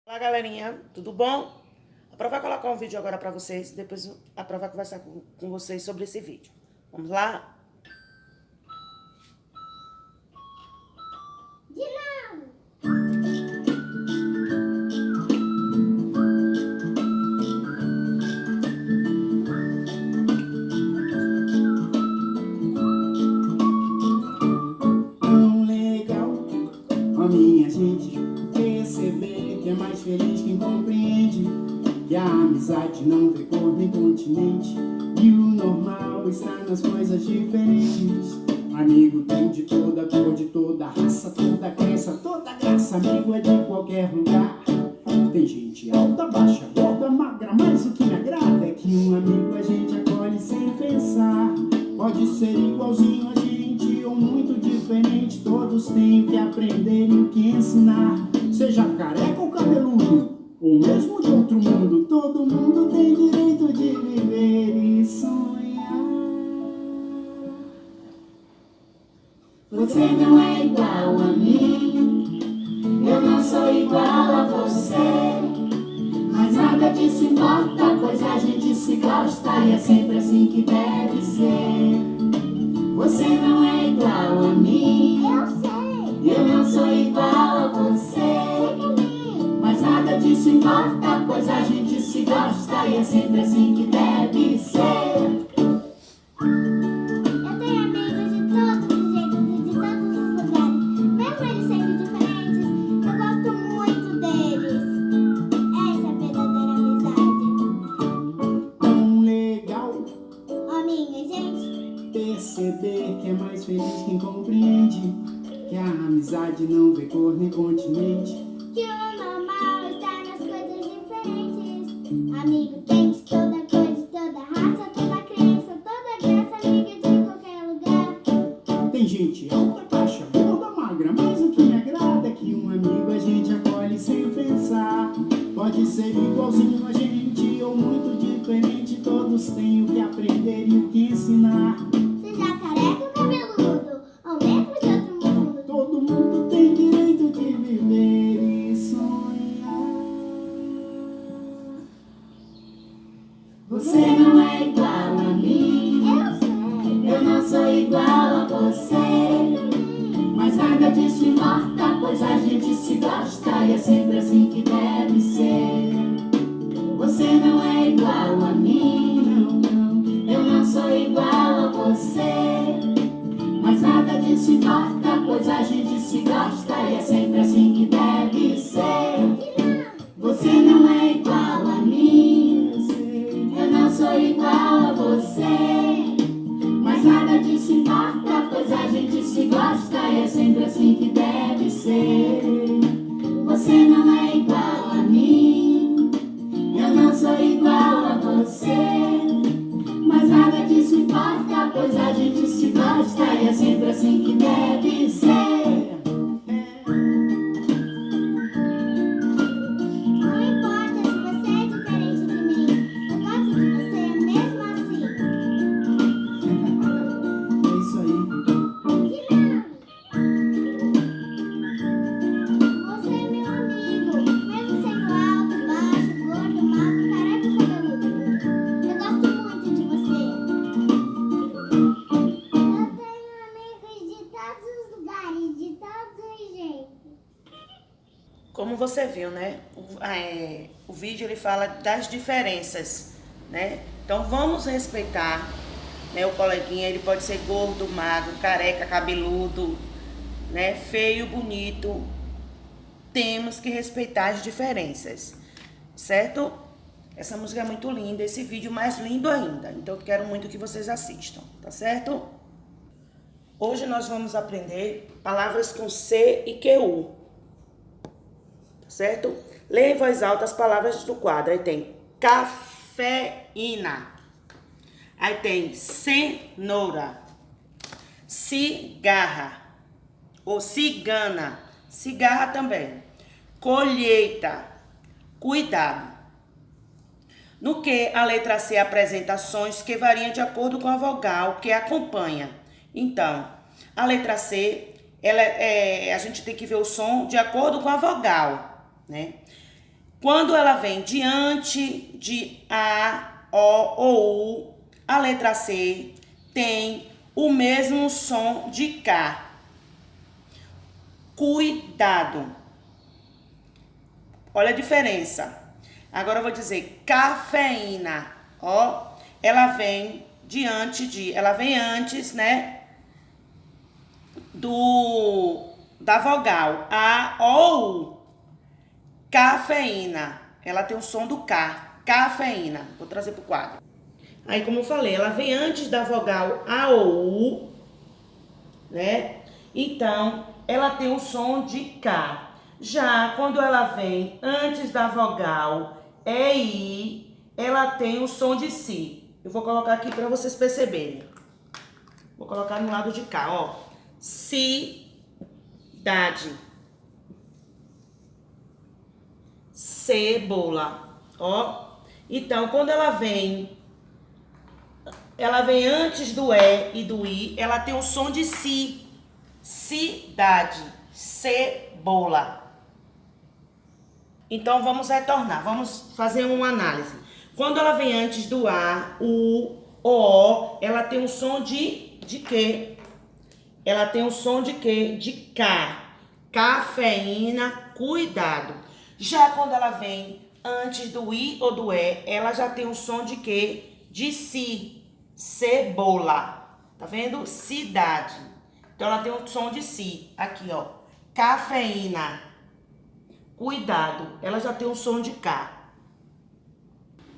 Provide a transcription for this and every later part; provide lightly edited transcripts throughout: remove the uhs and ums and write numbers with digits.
Olá, galerinha, tudo bom? A Prova vai colocar um vídeo agora pra vocês, depois a Prova vai conversar com vocês sobre esse vídeo. Vamos lá? Tão legal, ó minha gente, perceber que é mais feliz quem compreende que a amizade não vê cor nem continente e o normal está nas coisas diferentes. Amigo tem de toda cor, de toda raça, toda crença, toda graça. Amigo é de qualquer lugar. Tem gente alta, baixa, gorda, magra, mas o que me agrada é que um amigo a gente acolhe sem pensar. Pode ser igualzinho a gente ou muito diferente, todos têm o que aprender e o que ensinar. Seja careca ou cabeludo, ou mesmo de outro mundo, todo mundo tem direito de viver e sonhar. Você não é igual a mim, eu não sou igual a você, mas nada disso importa, pois a gente se gosta e é sempre assim que deve ser. Você não é igual a mim, eu sei, eu não sou igual a você, mas nada disso importa, pois a gente se gosta e é sempre assim que deve ser. Eu tenho amigos de todos os jeitos e de todos os lugares, mesmo eles sendo diferentes, eu gosto muito deles. Essa é a verdadeira amizade. Tão legal Ó, minha gente, perceber que é mais feliz quem compreende que a amizade não vê cor nem continente. que o normal está nas coisas diferentes. Amigo tem de toda cor, de toda raça, toda crença, toda graça, amiga de qualquer lugar. Tem gente alta, baixa, gorda, magra, mas o que me agrada é que um amigo a gente acolhe sem pensar. Pode ser igualzinho a gente ou muito diferente, todos têm o que aprender e o que ensinar. Seja careca ou cabeludo, ou mesmo de outro mundo, Todo mundo tem direito de viver e sonhar. Você não é igual a mim, eu sei. eu não sou igual a você, mas nada disso importa, pois a gente se gosta e é sempre assim que deve ser. Você não é igual a mim, não, eu não sou igual a você, mas nada disso importa, pois a gente se gosta e é sempre assim que deve ser. Você não é igual a mim, eu não sou igual a você, mas nada disso importa, pois a gente se gosta e é sempre assim que deve ser. Você não é igual a mim, eu não sou igual a você, mas nada disso importa, pois a gente se gosta e é sempre assim que deve ser. Não importa se você é diferente de mim, eu gosto de você mesmo assim. É isso aí. Você é meu amigo, mesmo sendo alto, baixo, gordo, magro, careca ou cabeludo. Eu gosto muito de você. Eu tenho amigos de todos os lugares, de todos os jeitos. Como você viu, né? O vídeo ele fala das diferenças, né? Então vamos respeitar, né? O coleguinha, ele pode ser gordo, magro, careca, cabeludo, né? Feio, bonito. Temos que respeitar as diferenças, certo? Essa música é muito linda, esse vídeo mais lindo ainda. Então eu quero muito que vocês assistam, tá certo? Hoje nós vamos aprender palavras com C e QU, tá certo? Leia em voz alta as palavras do quadro. Aí tem cafeína. Aí tem cenoura, cigarra ou cigana, cigarra também. Colheita, cuidado. No que a letra C apresenta ações que variam de acordo com a vogal que acompanha. Então, a letra C, a gente tem que ver o som de acordo com a vogal, né? Quando ela vem diante de A, O ou U, a letra C tem o mesmo som de K. Cuidado. Olha a diferença. Agora eu vou dizer cafeína. Ó, ela vem antes, né, da vogal A, O, U. Cafeína. Ela tem o som do K. Cafeína. Vou trazer pro quadro. Aí, como eu falei, ela vem antes da vogal A ou U, né? Então, ela tem o som de K. Já quando ela vem antes da vogal E e I, ela tem o som de Si. Eu vou colocar aqui para vocês perceberem. Vou colocar no lado de cá, ó. Cidade. Cebola, ó. Então, quando ela vem antes do E e do I, ela tem o som de Si. Cidade, cebola. Então, vamos retornar, vamos fazer uma análise. Quando ela vem antes do A, U, O, ela tem um som de quê? Ela tem um som de quê? De K. Cafeína, cuidado. Já quando ela vem antes do I ou do E, ela já tem um som de quê? De Si. Cebola. Tá vendo? Cidade. Então, ela tem um som de Si. Aqui, ó. Cafeína. Cuidado. Ela já tem um som de K.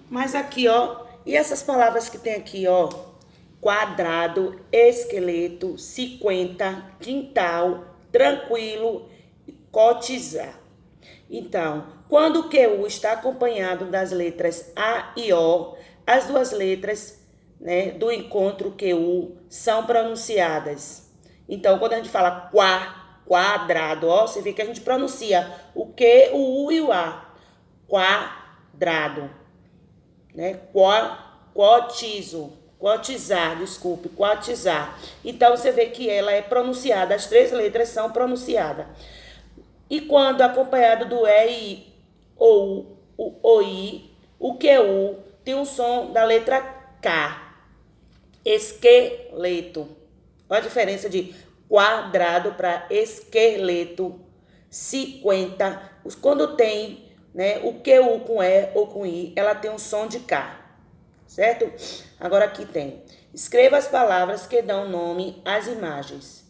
Mas aqui, ó. E essas palavras que tem aqui, ó. Quadrado, esqueleto, 50, quintal, tranquilo, cotizar. Então, quando o QU está acompanhado das letras A e O, as duas letras, né, do encontro QU são pronunciadas. Então, quando a gente fala quadrado, ó, você vê que a gente pronuncia o Q, o U e o A. Quadrado. Né? Cotizar. Então, você vê que ela é pronunciada, as três letras são pronunciadas. E quando acompanhado do E ou o I, o QU tem um som da letra K. Esqueleto. Olha a diferença de quadrado para esqueleto. 50. Quando tem, né, o QU com E ou com I, ela tem um som de K. Certo? Agora aqui tem. Escreva as palavras que dão nome às imagens.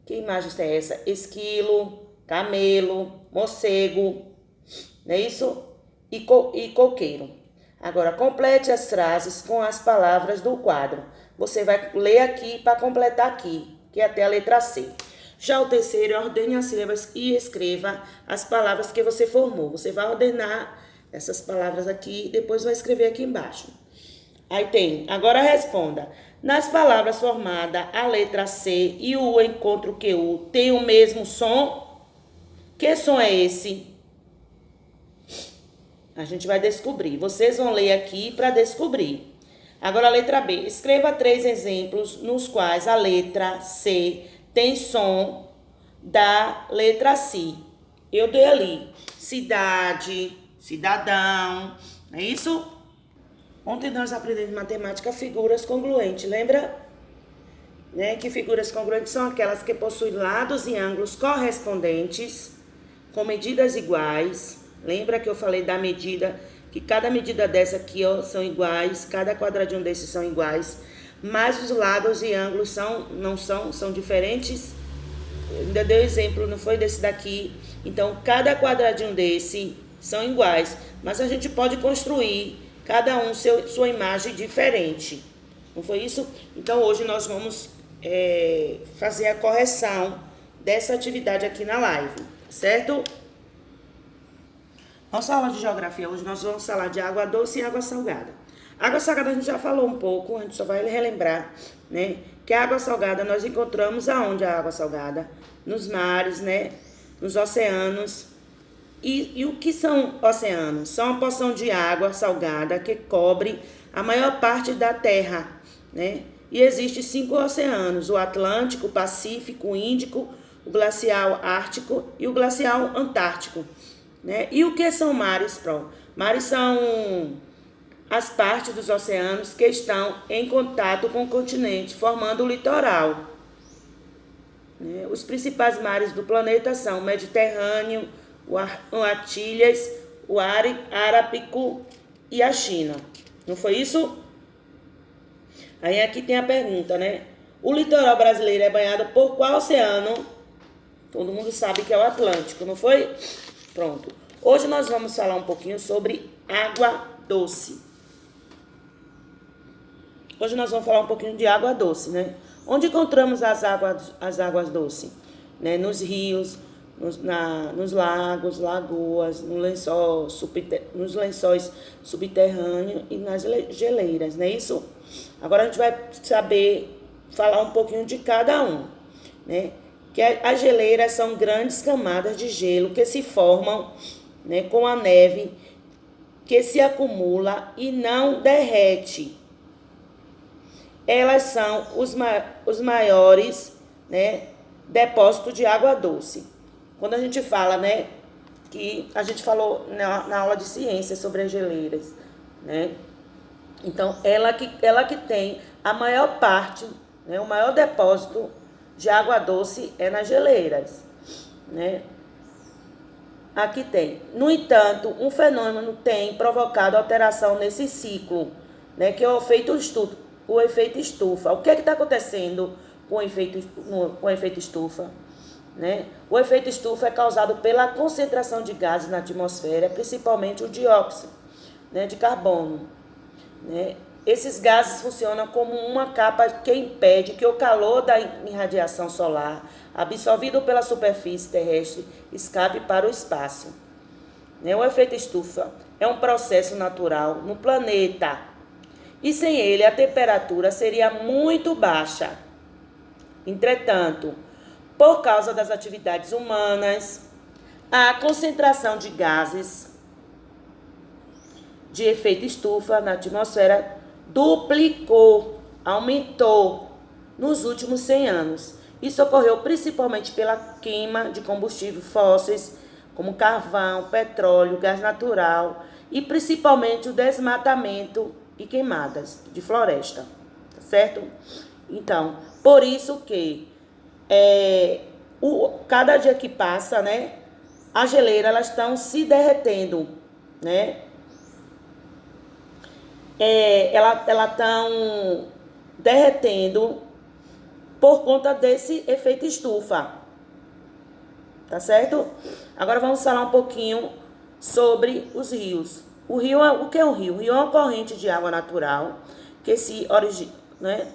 Que imagem é essa? Esquilo, camelo, morcego, não é isso? E coqueiro. Agora, complete as frases com as palavras do quadro. Você vai ler aqui para completar aqui, que é até a letra C. Já o terceiro, ordene as sílabas e escreva as palavras que você formou. Você vai ordenar essas palavras aqui e depois vai escrever aqui embaixo. Aí tem, agora responda. Nas palavras formadas, a letra C e o encontro QU tem o mesmo som? Que som é esse? A gente vai descobrir. Vocês vão ler aqui para descobrir. Agora a letra B. Escreva 3 exemplos nos quais a letra C tem som da letra C. Eu dei ali. Cidade, cidadão. Não é isso? Ontem nós aprendemos matemática figuras congruentes. Lembra? Né? Que figuras congruentes são aquelas que possuem lados e ângulos correspondentes com medidas iguais. Lembra que eu falei da medida, que cada medida dessa aqui, ó, são iguais, cada quadradinho desses são iguais, mas os lados e ângulos são diferentes. Eu ainda dei exemplo, não foi desse daqui. Então, cada quadradinho desse são iguais, mas a gente pode construir cada um sua imagem diferente. Não foi isso? Então, hoje nós vamos fazer a correção dessa atividade aqui na live, certo? Nossa aula de geografia hoje nós vamos falar de água doce e água salgada. Água salgada a gente já falou um pouco, a gente só vai relembrar, né? Que a água salgada nós encontramos aonde a água salgada? Nos mares, né? Nos oceanos. E o que são oceanos? São uma porção de água salgada que cobre a maior parte da Terra, né? E existem 5 oceanos: o Atlântico, o Pacífico, o Índico, o glacial Ártico e o glacial Antártico. né? E o que são mares, Pro? Mares são as partes dos oceanos que estão em contato com o continente, formando o litoral. Né? Os principais mares do planeta são o Mediterrâneo, o Antilhas, o Ártico e a China. Não foi isso? Aí aqui tem a pergunta, né? O litoral brasileiro é banhado por qual oceano? Todo mundo sabe que é o Atlântico, não foi? Pronto. Hoje nós vamos falar um pouquinho sobre água doce. Hoje nós vamos falar um pouquinho de água doce, né? Onde encontramos as águas doces? Né? Nos rios, nos lagos, lagoas, nos lençóis subterrâneos e nas geleiras, não é isso? Agora a gente vai saber falar um pouquinho de cada um, né? Que as geleiras são grandes camadas de gelo que se formam, né, com a neve que se acumula e não derrete. Elas são os maiores, né, depósitos de água doce. Quando a gente fala, né, que a gente falou na aula de ciência sobre as geleiras, né? Então, ela que tem a maior parte, né, o maior depósito de água doce é nas geleiras, né? Aqui tem. No entanto, um fenômeno tem provocado alteração nesse ciclo, né, que é o efeito estufa. O que está acontecendo com o efeito estufa? Né? O efeito estufa é causado pela concentração de gases na atmosfera, principalmente o dióxido, né, de carbono. Né? Esses gases funcionam como uma capa que impede que o calor da irradiação solar, absorvido pela superfície terrestre, escape para o espaço. Né? O efeito estufa é um processo natural no planeta, e sem ele a temperatura seria muito baixa. Entretanto, por causa das atividades humanas, a concentração de gases de efeito estufa na atmosfera aumentou nos últimos 100 anos. Isso ocorreu principalmente pela queima de combustíveis fósseis, como carvão, petróleo, gás natural, e principalmente o desmatamento e queimadas de floresta, tá certo? Então, por isso que cada dia que passa, né, as geleiras elas estão se derretendo, né? Elas estão derretendo por conta desse efeito estufa, tá certo? Agora vamos falar um pouquinho sobre os rios. O que é um rio? O rio é uma corrente de água natural que se origina, né,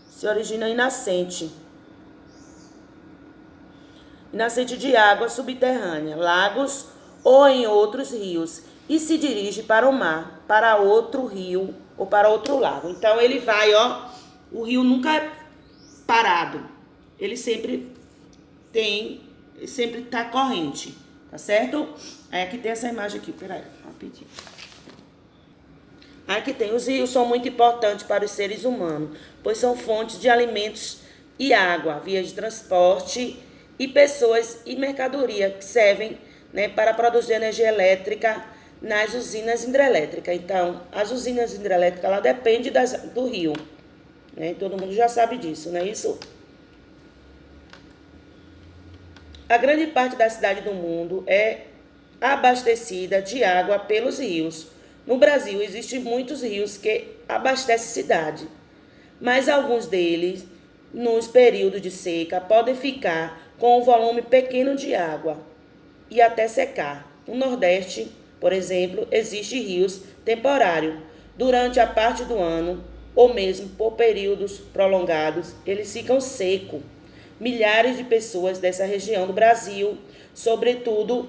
se origina em nascente de água subterrânea, lagos ou em outros rios, e se dirige para o mar, para outro rio ou para outro lago. Então ele vai, o rio nunca é parado, ele sempre está corrente, tá certo? Aí aqui tem essa imagem aqui, peraí, rapidinho. Aqui tem, os rios são muito importantes para os seres humanos, pois são fontes de alimentos e água, vias de transporte e pessoas e mercadoria que servem, né, para produzir energia elétrica nas usinas hidrelétricas. Então, as usinas hidrelétricas, ela depende do rio, né? Todo mundo já sabe disso, não é isso? A grande parte da cidade do mundo é abastecida de água pelos rios. No Brasil, existem muitos rios que abastecem a cidade, mas alguns deles, nos períodos de seca, podem ficar com um volume pequeno de água e até secar. No Nordeste, por exemplo, existem rios temporários. Durante a parte do ano, ou mesmo por períodos prolongados, eles ficam secos. Milhares de pessoas dessa região do Brasil, sobretudo,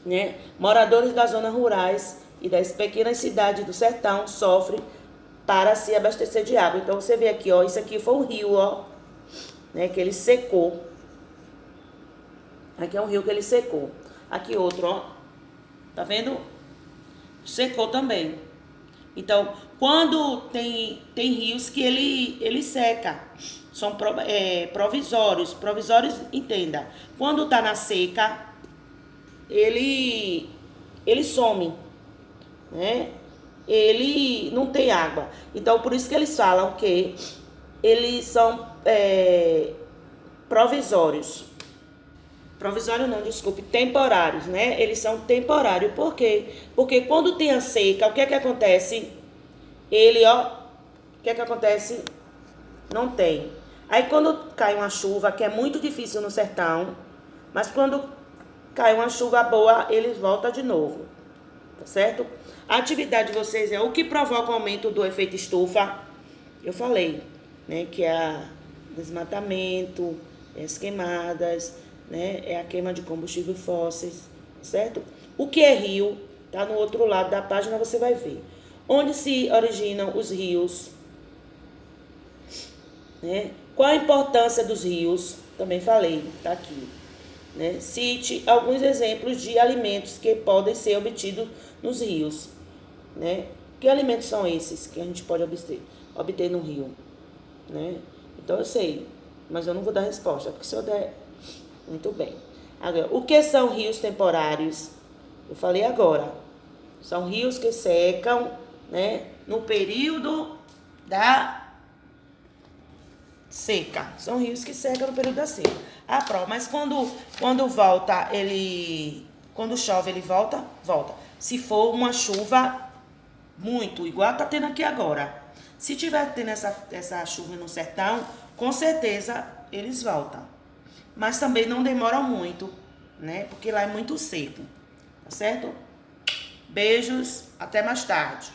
né, moradores das zonas rurais e das pequenas cidades do sertão, sofrem para se abastecer de água. Então, você vê aqui, isso aqui foi um rio, né, que ele secou. Aqui é um rio que ele secou. Aqui outro, tá vendo? Secou também. Então, quando tem rios que ele seca, são provisórios. Provisórios, entenda. Quando está na seca, ele some, né? Ele não tem água. Então, por isso que eles falam que eles são provisórios. Provisório não, desculpe, temporários, né? Eles são temporários. Por quê? Porque quando tem a seca, o que é que acontece? O que é que acontece? Não tem. Aí quando cai uma chuva, que é muito difícil no sertão, mas quando cai uma chuva boa, eles voltam de novo, tá certo? A atividade de vocês é o que provoca o aumento do efeito estufa. Eu falei, né, que é desmatamento, as queimadas, né, é a queima de combustível fósseis, certo? O que é rio? Tá no outro lado da página, você vai ver. Onde se originam os rios, né? Qual a importância dos rios? Também falei, tá aqui. Né? Cite alguns exemplos de alimentos que podem ser obtidos nos rios. Né? Que alimentos são esses que a gente pode obter no rio? Né? Então eu sei, mas eu não vou dar resposta, porque se eu der... Muito bem. Agora, o que são rios temporários? Eu falei agora. São rios que secam, né, no período da seca. São rios que secam no período da seca. Mas quando volta, quando chove, ele volta? Volta. Se for uma chuva muito, igual tá tendo aqui agora. Se tiver tendo essa chuva no sertão, com certeza eles voltam. Mas também não demoram muito, né? Porque lá é muito seco. Tá certo? Beijos, até mais tarde.